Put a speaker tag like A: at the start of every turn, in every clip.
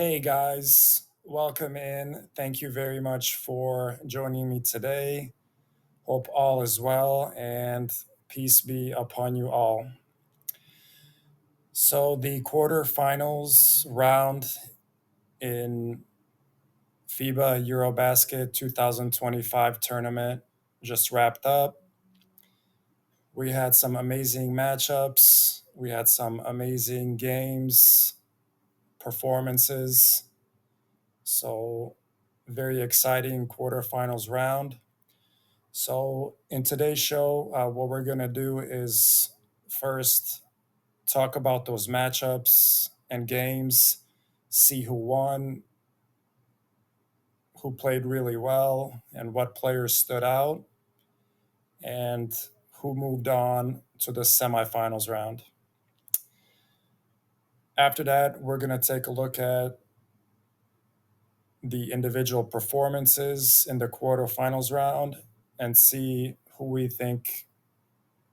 A: Hey guys, welcome in. Thank you very much for joining me today. Hope all is well and peace be upon you all. So, the quarterfinals round in FIBA EuroBasket 2025 tournament just wrapped up. We had some amazing matchups, we had some amazing games, performances. So, very exciting quarterfinals round. So, in today's show, what we're going to do is first talk about those matchups and games, see who won, who played really well, and what players stood out, and who moved on to the semifinals round. After that, we're going to take a look at the individual performances in the quarterfinals round and see who we think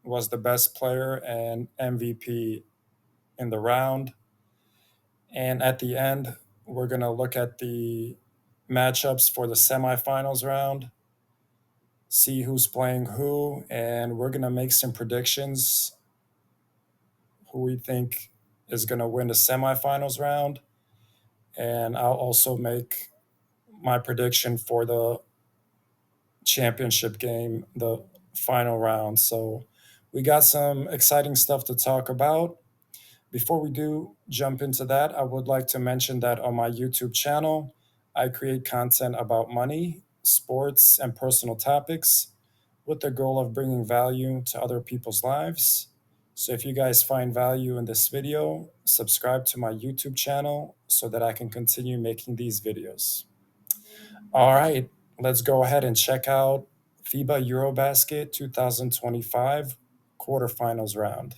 A: was the best player and MVP in the round. And at the end, we're going to look at the matchups for the semifinals round, see who's playing who, and we're going to make some predictions who we think is going to win the semifinals round. And I'll also make my prediction for the championship game, the final round. So we got some exciting stuff to talk about. Before we do jump into that, I would like to mention that on my YouTube channel, I create content about money, sports, and personal topics with the goal of bringing value to other people's lives. So if you guys find value in this video, subscribe to my YouTube channel so that I can continue making these videos. All right, let's go ahead and check out FIBA EuroBasket 2025 quarterfinals round.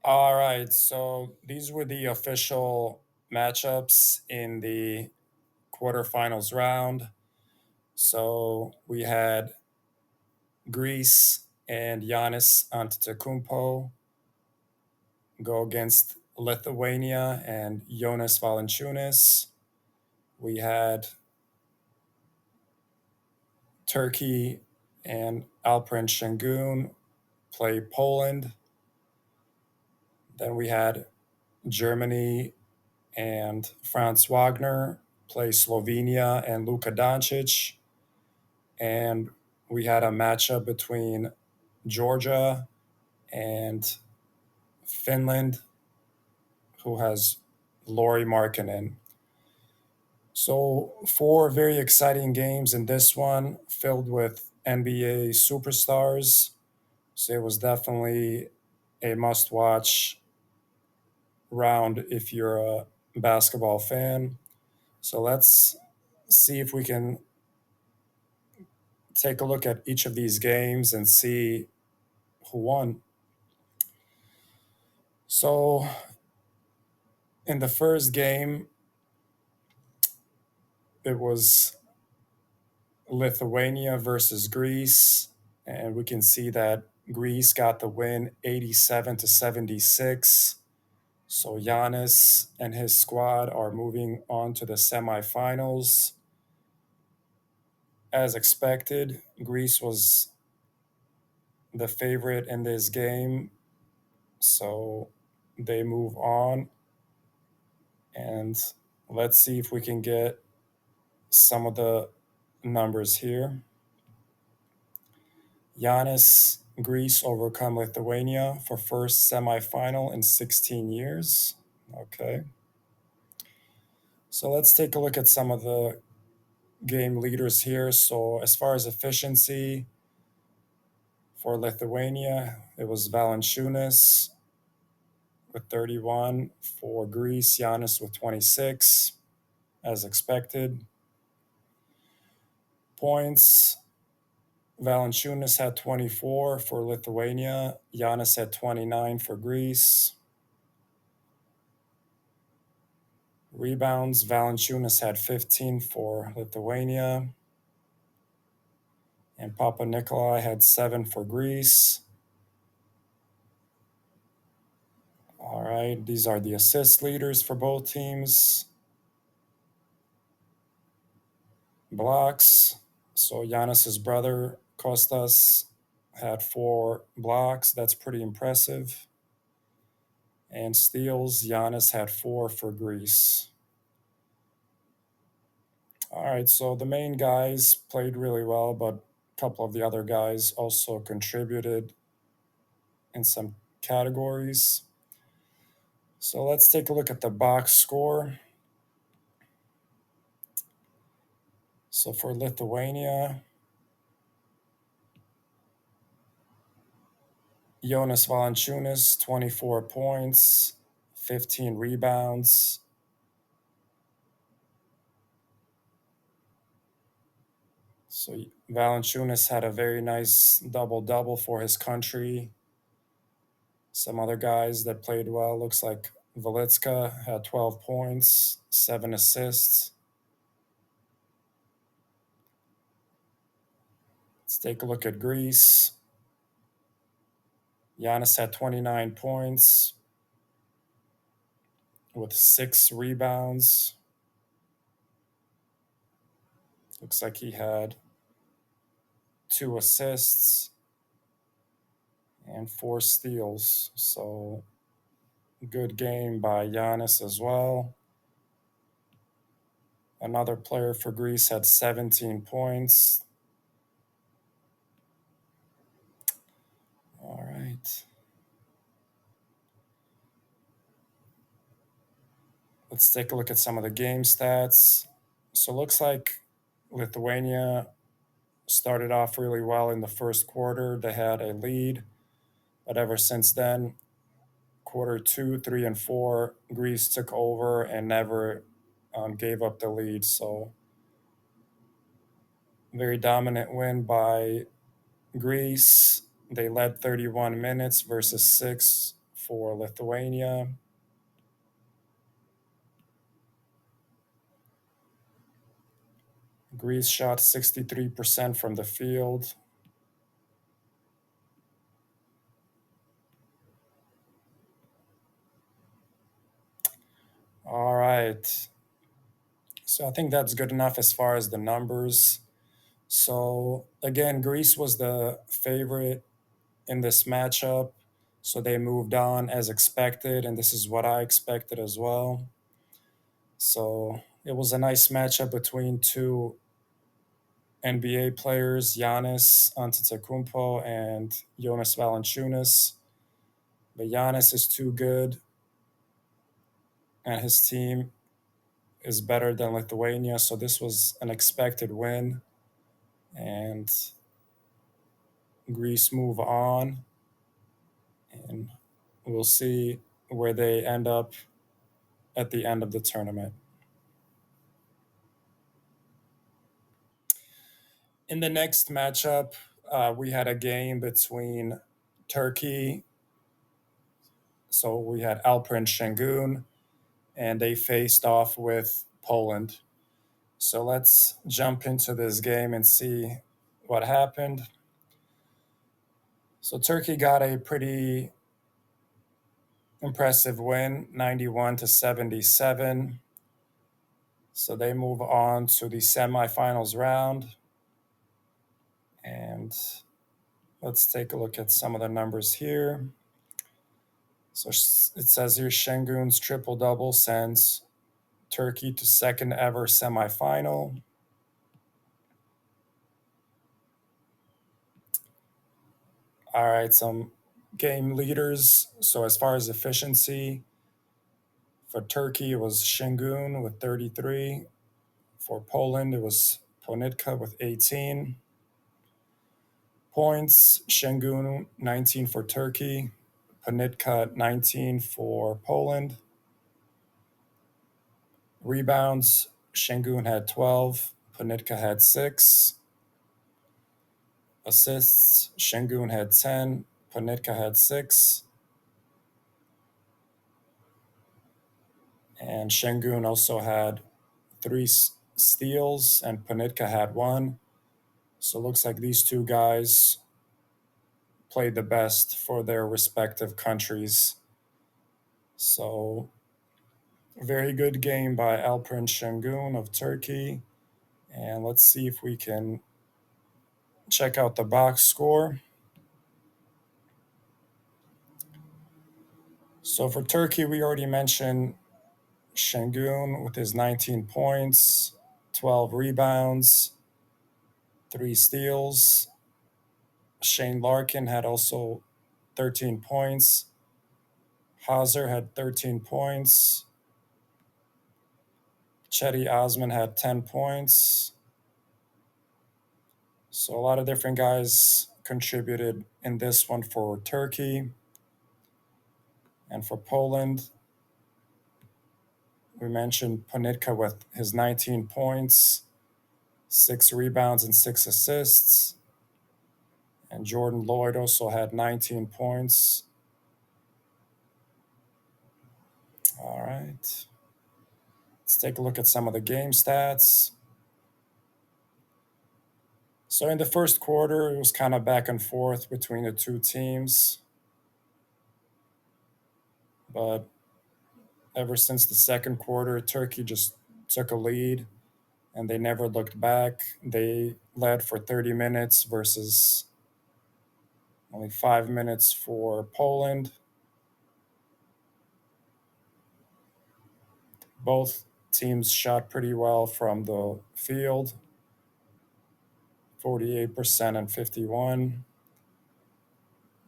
A: All right, so these were the official matchups in the quarterfinals round. So we had Greece and Giannis Antetokounmpo go against Lithuania and Jonas Valanciunas. We had Turkey and Alperen Şengün play Poland. Then we had Germany and Franz Wagner play Slovenia and Luka Doncic. And we had a matchup between Georgia and Finland, who has Lauri Markkanen. So, four very exciting games in this one, filled with NBA superstars. So, it was definitely a must watch round if you're a basketball fan. So, let's see if we can take a look at each of these games and see who won. So, in the first game, it was Lithuania versus Greece, and we can see that Greece got the win 87-76. So Giannis and his squad are moving on to the semifinals. As expected, Greece was the favorite in this game, so they move on. And let's see if we can get some of the numbers here. Giannis, Greece overcome Lithuania for first semifinal in 16 years. Okay. So let's take a look at some of the game leaders here. So as far as efficiency for Lithuania, it was Valanciunas with 31. For Greece, Giannis with 26, as expected. Points, Valanciunas had 24 for Lithuania. Giannis had 29 for Greece. Rebounds, Valanciunas had 15 for Lithuania. And Papa Nikolai had 7 for Greece. All right, these are the assist leaders for both teams. Blocks. So Giannis's brother Kostas had 4 blocks. That's pretty impressive. And steals, Giannis had 4 for Greece. All right, so the main guys played really well, but a couple of the other guys also contributed in some categories. So let's take a look at the box score. So for Lithuania, Jonas Valanciunas, 24 points, 15 rebounds. So Valanciunas had a very nice double-double for his country. Some other guys that played well, looks like Velitska had 12 points, 7 assists. Let's take a look at Greece. Giannis had 29 points with 6 rebounds. Looks like he had 2 assists and 4 steals. So good game by Giannis as well. Another player for Greece had 17 points. All right. Let's take a look at some of the game stats. So it looks like Lithuania started off really well in the first quarter. They had a lead, but ever since then, quarter 2, 3, and 4, Greece took over and never gave up the lead. So very dominant win by Greece. They led 31 minutes versus 6 for Lithuania. Greece shot 63% from the field. All right. So I think that's good enough as far as the numbers. So again, Greece was the favorite in this matchup. So they moved on as expected, and this is what I expected as well. So it was a nice matchup between two NBA players, Giannis Antetokounmpo and Jonas Valanciunas. But Giannis is too good, and his team is better than Lithuania. So this was an expected win, and Greece move on, and we'll see where they end up at the end of the tournament. In the next matchup, we had a game between Turkey. So we had Alper and Şengün, and they faced off with Poland. So let's jump into this game and see what happened. So Turkey got a pretty impressive win, 91-77. So they move on to the semifinals round. And let's take a look at some of the numbers here. So it says here Şengün's triple double sends Turkey to second ever semifinal. All right, some game leaders. So as far as efficiency, for Turkey it was Şengün with 33. For Poland it was Ponitka with 18 points. Şengün 19 for Turkey. Ponitka 19 for Poland. Rebounds, Şengün had 12. Ponitka had 6. Assists, Şengün had 10. Ponitka had 6. And Şengün also had 3 steals, and Ponitka had 1. So it looks like these two guys played the best for their respective countries. So, very good game by Alperen Şengün of Turkey. And let's see if we can check out the box score. So, for Turkey, we already mentioned Şengün with his 19 points, 12 rebounds, 3 steals. Shane Larkin had also 13 points. Hazard had 13 points. Chetty Osman had 10 points. So a lot of different guys contributed in this one for Turkey. And for Poland, we mentioned Ponitka with his 19 points, 6 rebounds, and 6 assists. And Jordan Lloyd also had 19 points. All right. Let's take a look at some of the game stats. So in the first quarter, it was kind of back and forth between the two teams. But ever since the second quarter, Turkey just took a lead and they never looked back. They led for 30 minutes versus only 5 minutes for Poland. Both teams shot pretty well from the field, 48% and 51.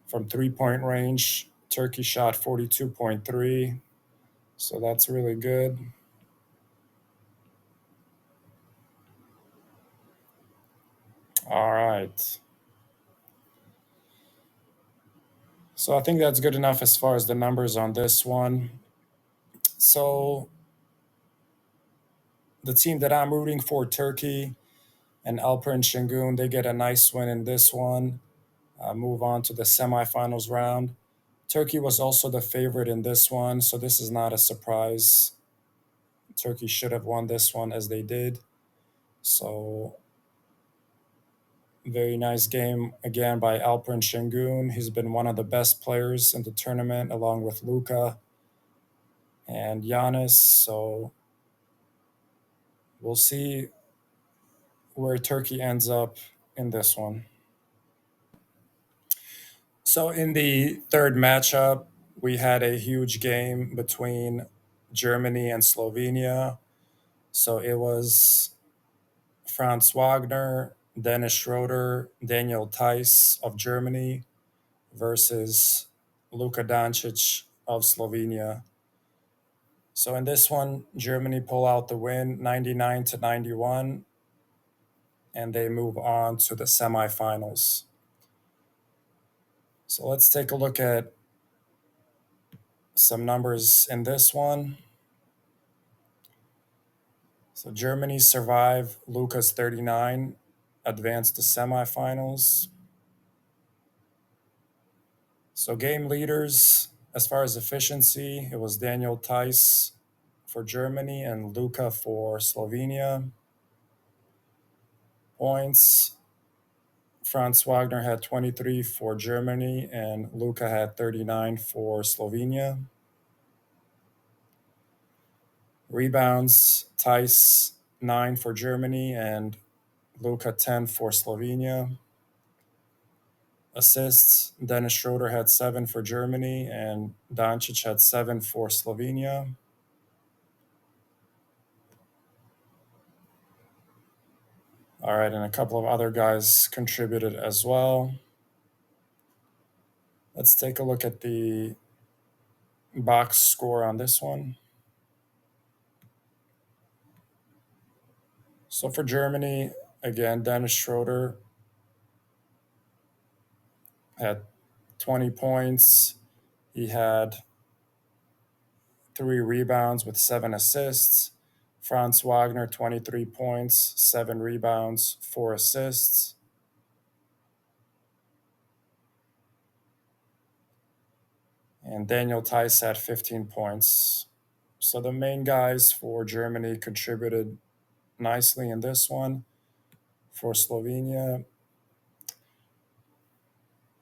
A: From 3-point range, Turkey shot 42.3. So that's really good. All right. So I think that's good enough as far as the numbers on this one. So the team that I'm rooting for, Turkey and Alperen Şengün, they get a nice win in this one. Move on to the semifinals round. Turkey was also the favorite in this one, so this is not a surprise. Turkey should have won this one as they did. So very nice game again by Alperen Şengün. He's been one of the best players in the tournament along with Luka and Giannis. So we'll see where Turkey ends up in this one. So in the third matchup, we had a huge game between Germany and Slovenia. So it was Franz Wagner, Dennis Schroeder, Daniel Theiss of Germany versus Luka Doncic of Slovenia. So in this one, Germany pull out the win 99-91, and they move on to the semifinals. So let's take a look at some numbers in this one. So Germany survived Luka's 39, advanced to semifinals. So game leaders, as far as efficiency, it was Daniel Theiss for Germany and Luka for Slovenia. Points, Franz Wagner had 23 for Germany and Luka had 39 for Slovenia. Rebounds, Theiss 9 for Germany and Luka 10 for Slovenia. Assists, Dennis Schroeder had 7 for Germany and Doncic had 7 for Slovenia. All right, and a couple of other guys contributed as well. Let's take a look at the box score on this one. So for Germany, again, Dennis Schroeder had 20 points. He had 3 rebounds with 7 assists. Franz Wagner, 23 points, 7 rebounds, 4 assists. And Daniel Theiss had 15 points. So the main guys for Germany contributed nicely in this one. For Slovenia,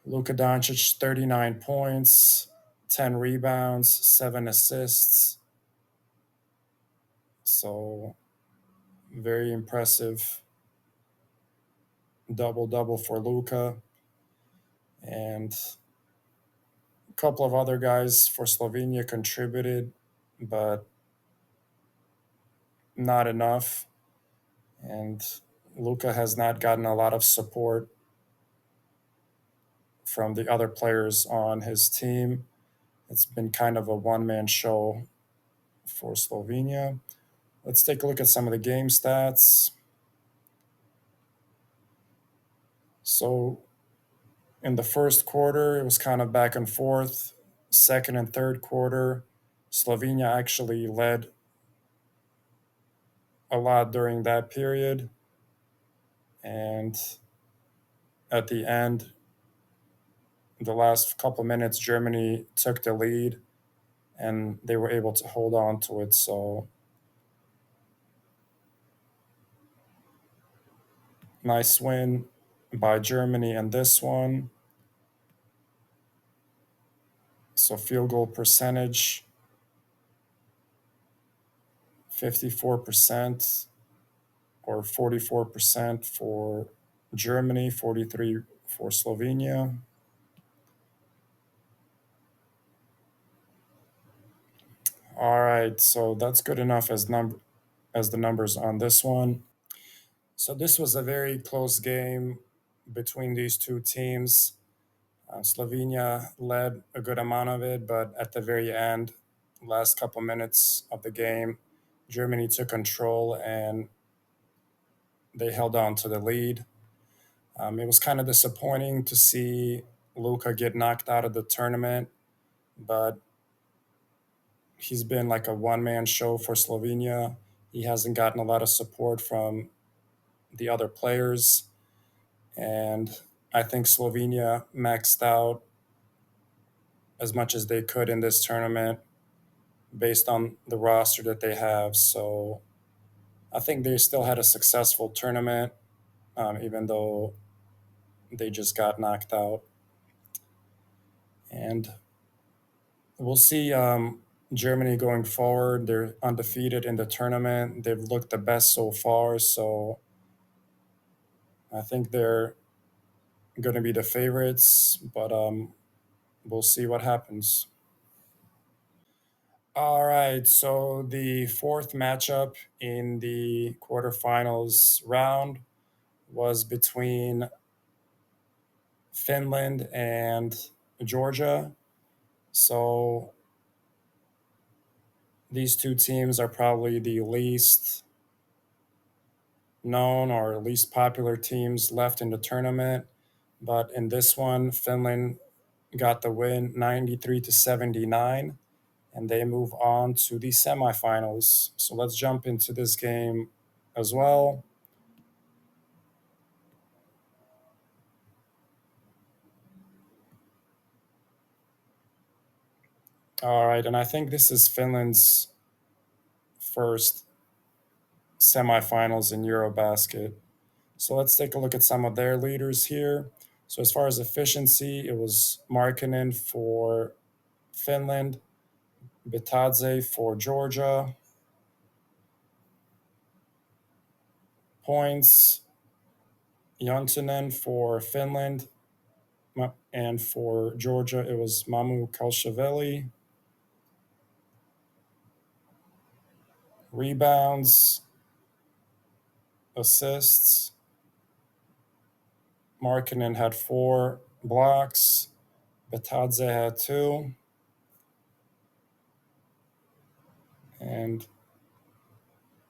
A: Luka Doncic, 39 points, 10 rebounds, 7 assists. So, very impressive double double for Luka. And a couple of other guys for Slovenia contributed, but not enough. And Luka has not gotten a lot of support from the other players on his team. It's been kind of a one man show for Slovenia. Let's take a look at some of the game stats. So, in the first quarter, it was kind of back and forth. Second and third quarter, Slovenia actually led a lot during that period. And at the end, the last couple of minutes, Germany took the lead and they were able to hold on to it. So, nice win by Germany in this one. So, field goal percentage 54% or 44% for Germany, 43 for Slovenia. All right, so that's good enough as the numbers on this one. So this was a very close game between these two teams. Slovenia led a good amount of it, but at the very end, last couple minutes of the game, Germany took control and they held on to the lead. It was kind of disappointing to see Luka get knocked out of the tournament, but he's been like a one man show for Slovenia. He hasn't gotten a lot of support from the other players. And I think Slovenia maxed out as much as they could in this tournament based on the roster that they have. So I think they still had a successful tournament, even though they just got knocked out. And we'll see Germany going forward. They're undefeated in the tournament. They've looked the best so far. So I think they're going to be the favorites, but we'll see what happens. All right, so the fourth matchup in the quarterfinals round was between Finland and Georgia. So these two teams are probably the least known or least popular teams left in the tournament. But in this one, Finland got the win 93 to 79, and they move on to the semifinals. So let's jump into this game as well. All right, and I think this is Finland's first semifinals in EuroBasket. So let's take a look at some of their leaders here. So as far as efficiency, it was Markkanen for Finland, Bitadze for Georgia. Points, Jontunen for Finland, and for Georgia, it was Mamu Kalsheveli. Rebounds, assists, Markkanen had 4 blocks, Bitadze had 2, and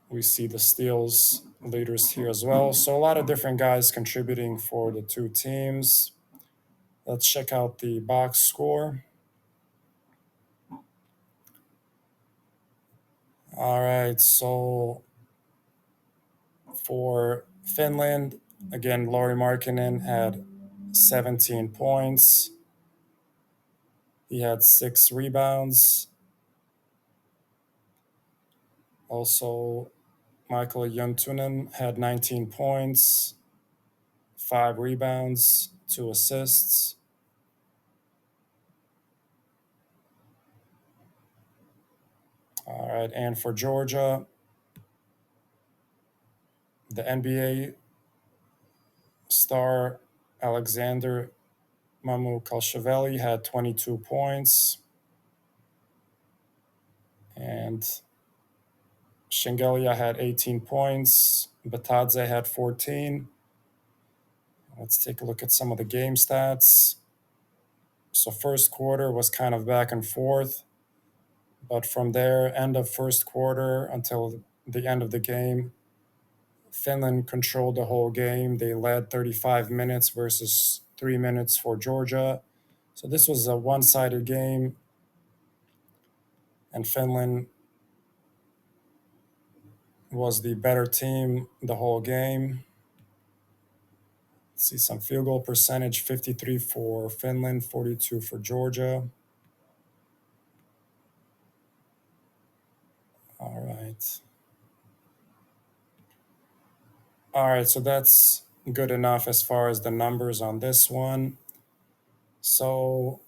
A: we see the steals leaders here as well. So a lot of different guys contributing for the two teams. Let's check out the box score. All right, so for Finland, again, Lauri Markkanen had 17 points. He had 6 rebounds. Also, Michael Juntunen had 19 points, 5 rebounds, 2 assists. All right, and for Georgia, the NBA star Alexander Mamukelashvili had 22 points, and Shengelia had 18 points. Batadze had 14. Let's take a look at some of the game stats. So first quarter was kind of back and forth, but from there, end of first quarter until the end of the game, Finland controlled the whole game. They led 35 minutes versus 3 minutes for Georgia. So this was a one-sided game, and Finland was the better team the whole game. Let's see some field goal percentage: 53 for Finland, 42 for Georgia. All right. All right, so that's good enough as far as the numbers on this one. So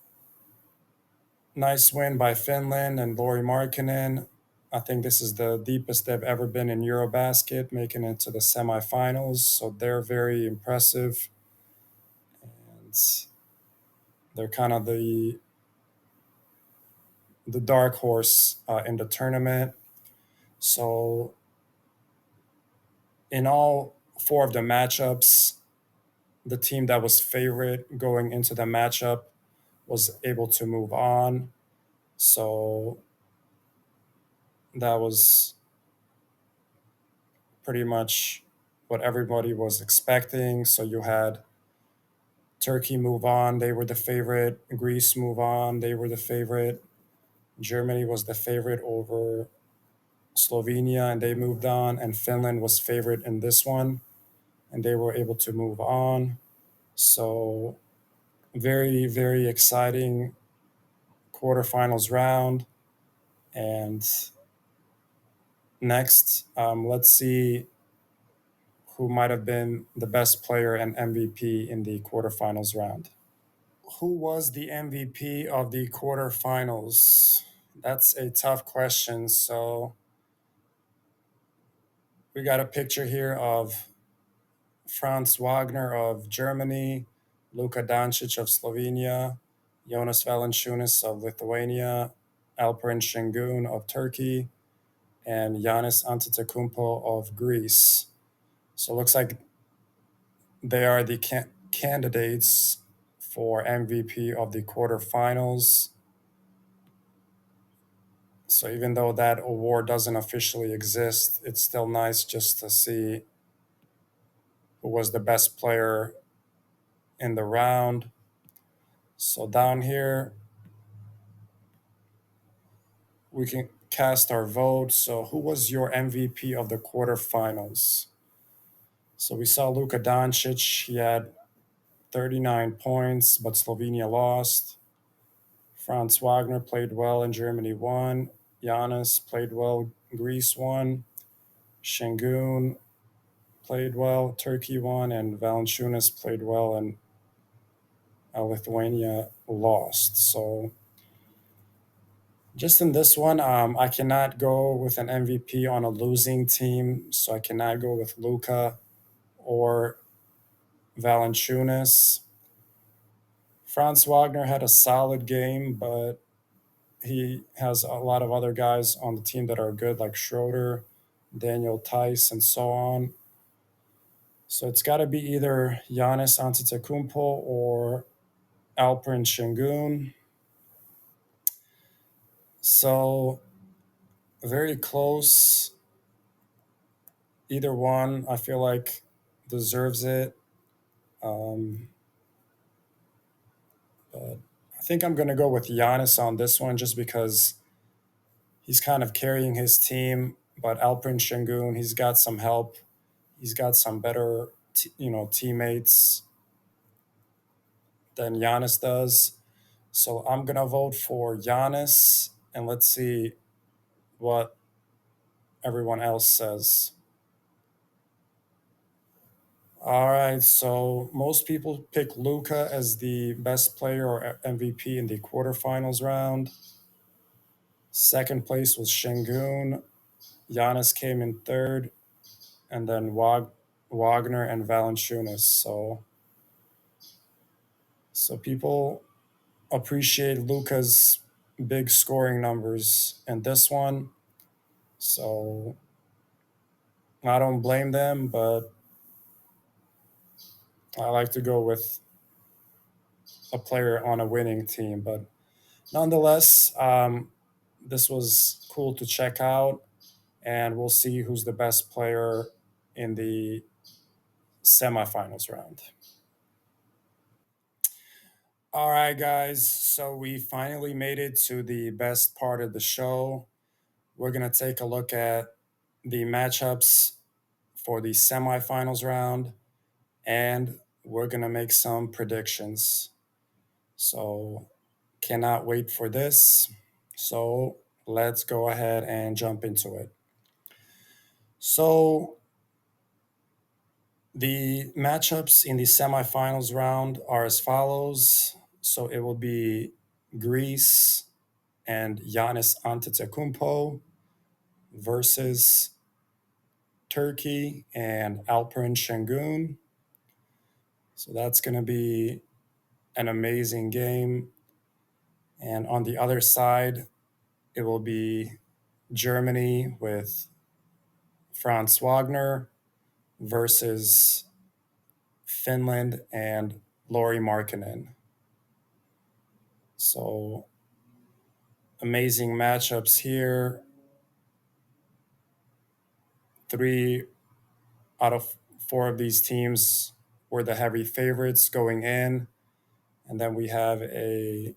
A: nice win by Finland and Lauri Markkanen. I think this is the deepest they've ever been in EuroBasket, making it to the semifinals. So they're very impressive. And they're kind of the dark horse in the tournament. So in all four of the matchups, the team that was favorite going into the matchup was able to move on. So that was pretty much what everybody was expecting. So you had Turkey move on, they were the favorite. Greece move on, they were the favorite. Germany was the favorite over Slovenia, and they moved on. And Finland was favorite in this one, and they were able to move on. So very, very exciting quarterfinals round. And next, let's see who might have been the best player and MVP in the quarterfinals round. Who was the MVP of the quarterfinals? That's a tough question. So we got a picture here of Franz Wagner of Germany, Luka Doncic of Slovenia, Jonas Valanciunas of Lithuania, Alperen Şengün of Turkey, and Giannis Antetokounmpo of Greece. So it looks like they are the candidates for MVP of the quarterfinals. So even though that award doesn't officially exist, it's still nice just to see who was the best player in the round. So down here, we can cast our vote. So who was your MVP of the quarterfinals? So we saw Luka Doncic. He had 39 points, but Slovenia lost. Franz Wagner played well and Germany won. Giannis played well, Greece won. Şengün played well, Turkey won, and Valanciunas played well, and Lithuania lost. So just in this one, I cannot go with an MVP on a losing team, so I cannot go with Luka or Valanciunas. Franz Wagner had a solid game, but he has a lot of other guys on the team that are good, like Schroeder, Daniel Tice, and so on. So it's got to be either Giannis Antetokounmpo or Alperen Şengün. So very close. Either one, I feel like deserves it. But I think I'm going to go with Giannis on this one just because he's kind of carrying his team. But Alperen Şengün, he's got some help. He's got some better, teammates than Giannis does. So I'm going to vote for Giannis, and let's see what everyone else says. All right, so most people pick Luka as the best player or MVP in the quarterfinals round. Second place was Shingun. Giannis came in third, and then Wagner and Valanciunas. So people appreciate Luka's big scoring numbers in this one. So I don't blame them, but I like to go with a player on a winning team. But nonetheless, this was cool to check out, and we'll see who's the best player in the semifinals round. All right, guys. So we finally made it to the best part of the show. We're going to take a look at the matchups for the semifinals round, and we're going to make some predictions. So, cannot wait for this. So, let's go ahead and jump into it. So, the matchups in the semifinals round are as follows. So, it will be Greece and Giannis Antetokounmpo versus Turkey and Alperen Şengün. So that's going to be an amazing game. And on the other side, it will be Germany with Franz Wagner versus Finland and Lauri Markkanen. So amazing matchups here. Three out of four of these teams were the heavy favorites going in. And then we have a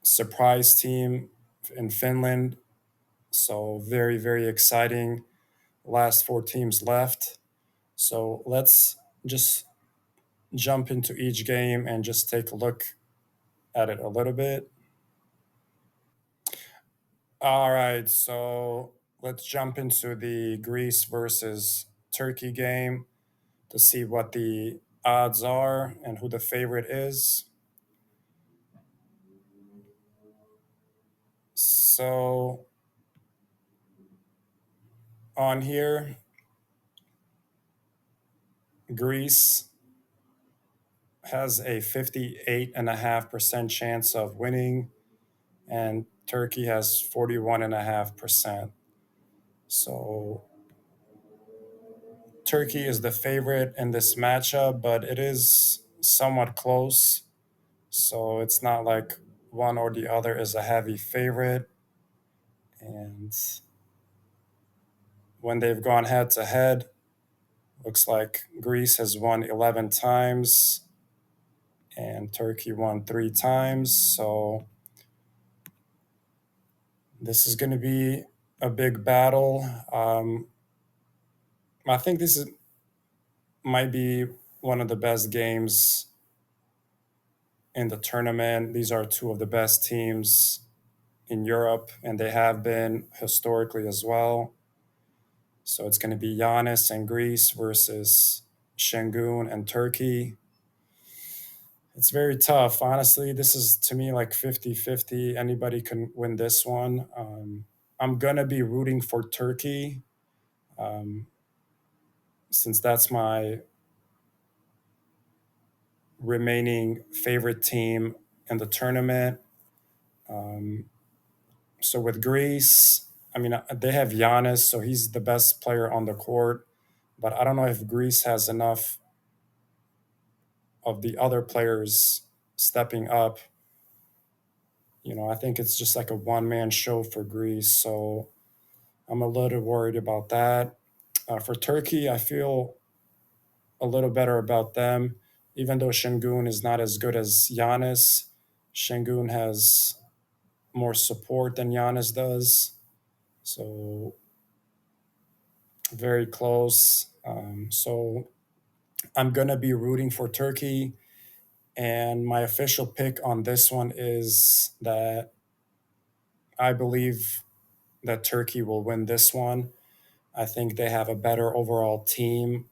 A: surprise team in Finland. So very, very exciting. Last four teams left. So let's just jump into each game and just take a look at it a little bit. All right, so let's jump into the Greece versus Turkey game to see what the odds are and who the favorite is. So on here, Greece has a 58.5% chance of winning, and Turkey has 41.5%. So Turkey is the favorite in this matchup, but it is somewhat close. So it's not like one or the other is a heavy favorite. And when they've gone head to head, looks like Greece has won 11 times and Turkey won 3 times. So this is going to be a big battle. I think might be one of the best games in the tournament. These are two of the best teams in Europe, and they have been historically as well. So it's going to be Giannis and Greece versus Şengün and Turkey. It's very tough. Honestly, this is to me like 50-50. Anybody can win this one. I'm going to be rooting for Turkey um, since that's my remaining favorite team in the tournament. Um, so with Greece, I mean, they have Giannis, so he's the best player on the court. But I don't know if Greece has enough of the other players stepping up. I think it's just like a one man show for Greece. So I'm a little worried about that. For Turkey, I feel a little better about them. Even though Şengün is not as good as Giannis, Şengün has more support than Giannis does. So very close. So I'm going to be rooting for Turkey. And my official pick on this one is that I believe that Turkey will win this one. I think they have a better overall team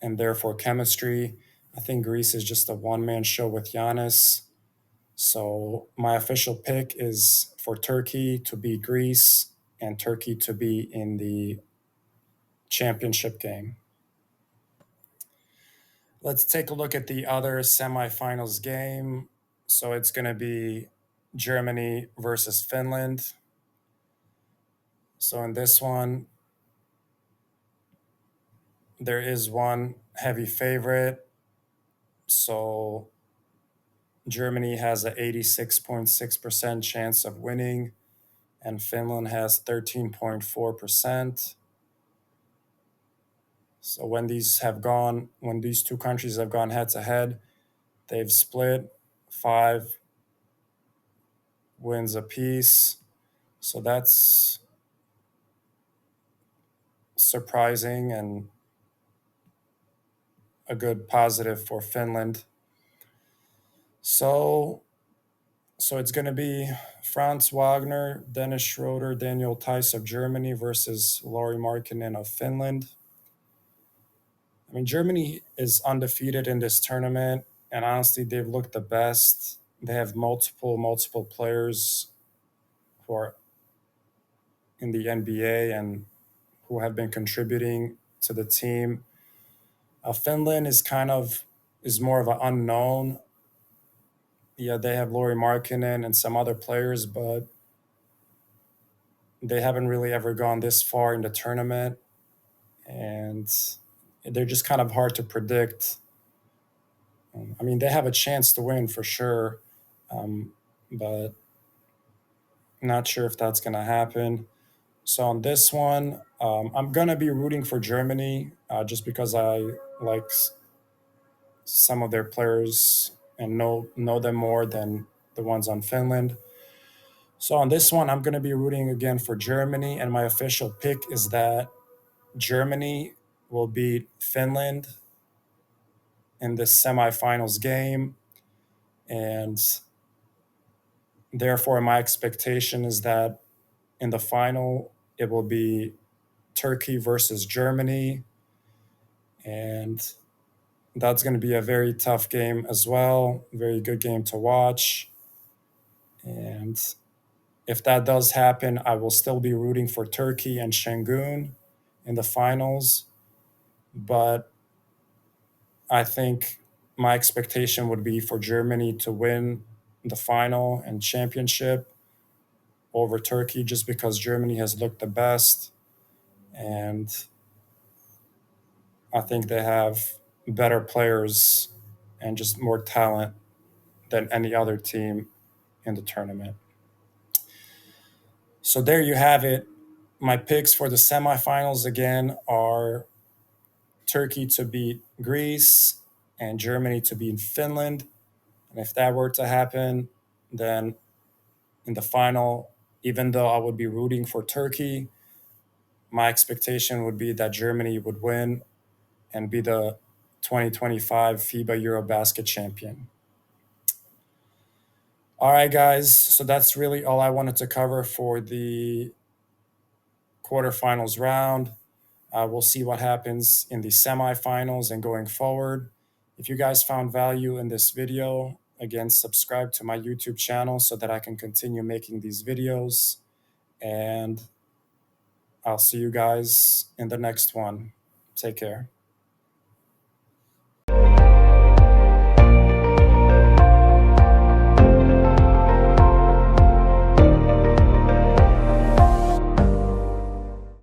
A: and therefore chemistry. I think Greece is just a one man show with Giannis. So my official pick is for Turkey to beat Greece and Turkey to be in the championship game. Let's take a look at the other semifinals game. So it's going to be Germany versus Finland. So in this one, there is one heavy favorite. So Germany has an 86.6% chance of winning, and Finland has 13.4%. So when these two countries have gone head to head, they've split 5 wins apiece. So that's surprising and a good positive for Finland. So it's going to be Franz Wagner, Dennis Schroeder, Daniel Theiss of Germany versus Lauri Markkanen of Finland. I mean, Germany is undefeated in this tournament, and honestly, they've looked the best. They have multiple players who are in the NBA and who have been contributing to the team. Finland is more of an unknown. Yeah, they have Lauri Markkanen and some other players, but they haven't really ever gone this far in the tournament, and they're just kind of hard to predict. I mean, they have a chance to win for sure, but not sure if that's going to happen. So on this one, I'm going to be rooting for Germany just because I like some of their players and know them more than the ones on Finland. So on this one, I'm going to be rooting again for Germany, and my official pick is that Germany will beat Finland in this semifinals game, and therefore my expectation is that in the final it will be Turkey versus Germany, and that's going to be a very tough game as well, very good game to watch. And if that does happen, I will still be rooting for Turkey and Şengün in the finals, but I think my expectation would be for Germany to win the final and championship over Turkey just because Germany has looked the best, and I think they have better players and just more talent than any other team in the tournament. So there you have it. My picks for the semifinals again are Turkey to beat Greece and Germany to beat Finland. And if that were to happen, then in the final, even though I would be rooting for Turkey, my expectation would be that Germany would win and be the 2025 FIBA EuroBasket champion. All right, guys. So that's really all I wanted to cover for the quarterfinals round. We'll see what happens in the semifinals and going forward. If you guys found value in this video, again, subscribe to my YouTube channel so that I can continue making these videos. And I'll see you guys in the next one. Take care.